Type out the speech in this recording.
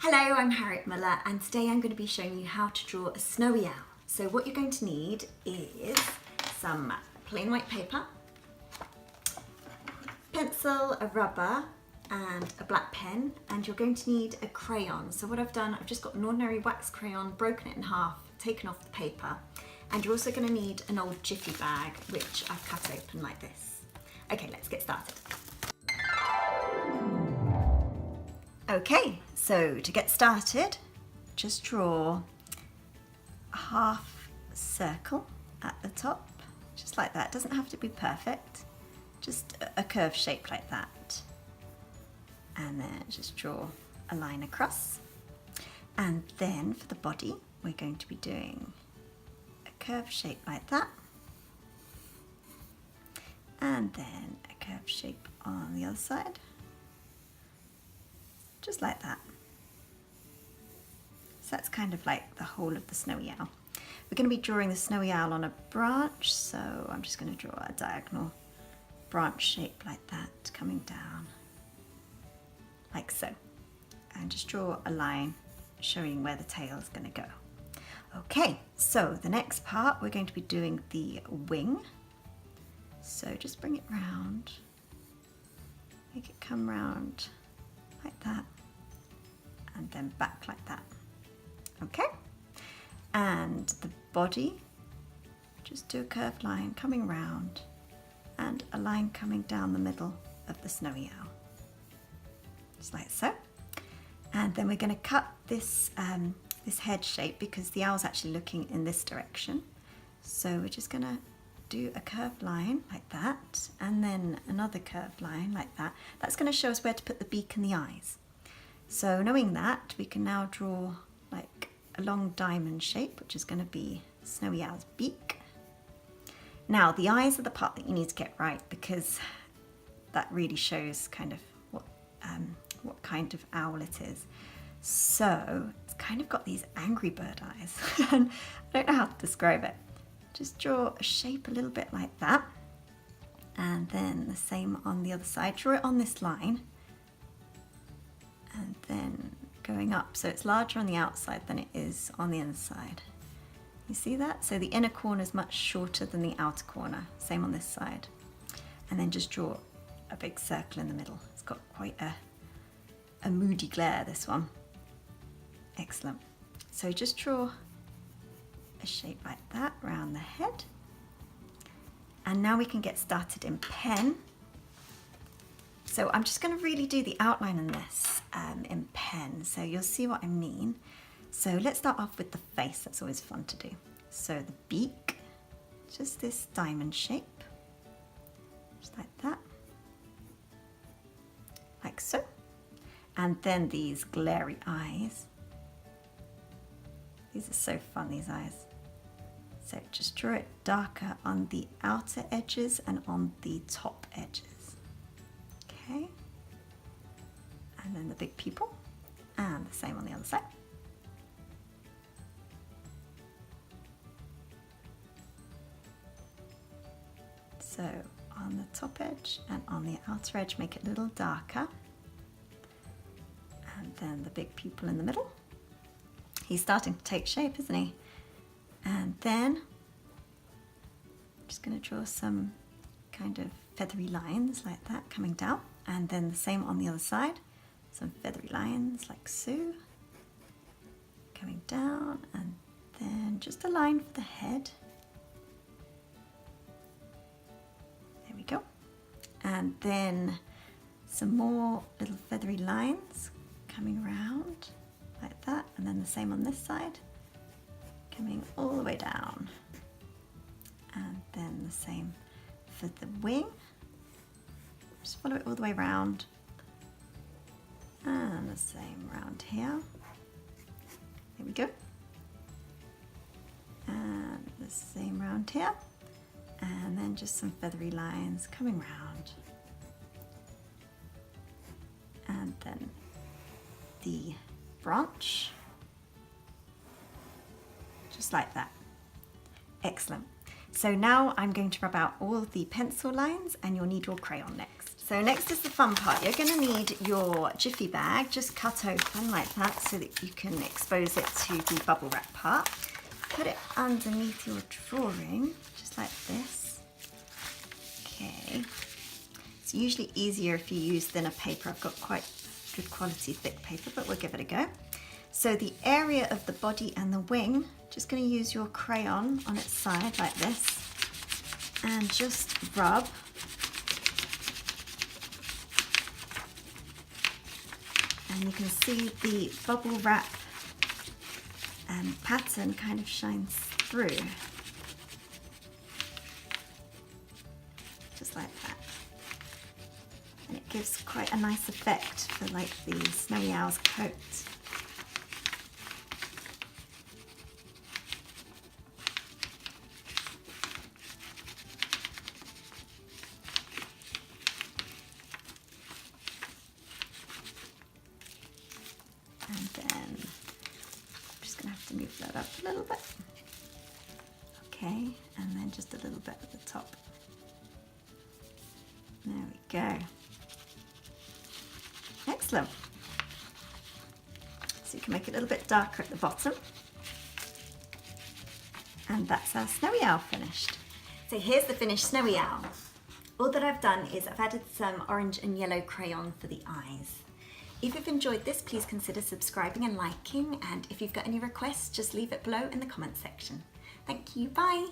Hello, I'm Harriet Muller and today I'm going to be showing you how to draw a snowy owl. So what you're going to need is some plain white paper, pencil, a rubber and a black pen, and you're going to need a crayon. So what I've done, I've just got an ordinary wax crayon, broken it in half, taken off the paper, and you're also going to need an old jiffy bag which I've cut open like this. Okay, let's get started. Okay, so to get started, just draw a half circle at the top, just like that. It doesn't have to be perfect, just a curved shape like that. And then just draw a line across. And then for the body, we're going to be doing a curved shape like that. And then a curved shape on the other side. Just like that. So that's kind of like the whole of the snowy owl. We're going to be drawing the snowy owl on a branch, so I'm just going to draw a diagonal branch shape like that, coming down like so, and just draw a line showing where the tail is going to go. Okay, so the next part we're going to be doing the wing, so just bring it round, make it come round like that, and then back like that. Okay, and the body, just do a curved line coming round and a line coming down the middle of the snowy owl, just like so. And then we're going to cut this this head shape because the owl's actually looking in this direction, so we're just going to do a curved line like that, and then another curved line like that. That's going to show us where to put the beak and the eyes. So knowing that, we can now draw like a long diamond shape, which is going to be snowy owl's beak. Now the eyes are the part that you need to get right, because that really shows kind of what kind of owl it is. So it's kind of got these angry bird eyes and I don't know how to describe it. Just draw a shape a little bit like that, and then the same on the other side. Draw it on this line and then going up, so it's larger on the outside than it is on the inside. You see that? So the inner corner is much shorter than the outer corner. Same on this side. And then just draw a big circle in the middle. It's got quite a moody glare, this one. Excellent. So just draw a shape like that around the head, and now we can get started in pen. So I'm just going to really do the outline in this in pen, so you'll see what I mean. So let's start off with the face. That's always fun to do. So the beak, just this diamond shape, just like that, like so. And then these glary eyes. These are so fun, these eyes. So just draw it darker on the outer edges and on the top edges. Okay. And then the big pupil, and the same on the other side. So on the top edge and on the outer edge, make it a little darker. And then the big pupil in the middle. He's starting to take shape, isn't he? And then I'm just going to draw some kind of feathery lines like that coming down, and then the same on the other side, some feathery lines like so, coming down, and then just a line for the head. There we go. And then some more little feathery lines coming around like that, and then the same on this side, coming all the way down, and then the same for the wing. Just follow it all the way around, and the same round here. There we go. And the same round here, and then just some feathery lines coming round, and then the branch, just like that. Excellent. So now I'm going to rub out all the pencil lines, and you'll need your crayon next. So next is the fun part. You're going to need your jiffy bag just cut open like that so that you can expose it to the bubble wrap part. Put it underneath your drawing, just like this. Okay. It's usually easier if you use thinner paper. I've got quite good quality thick paper, but we'll give it a go. So the area of the body and the wing, just going to use your crayon on its side like this and just rub. And you can see the bubble wrap pattern kind of shines through. Just like that. And it gives quite a nice effect for like the snowy owl's coat. And then I'm just going to have to move that up a little bit. Okay, and then just a little bit at the top. There we go. Excellent. So you can make it a little bit darker at the bottom. And that's our snowy owl finished. So here's the finished snowy owl. All that I've done is I've added some orange and yellow crayon for the eyes. If you've enjoyed this, please consider subscribing and liking, and if you've got any requests, just leave it below in the comments section. Thank you, bye!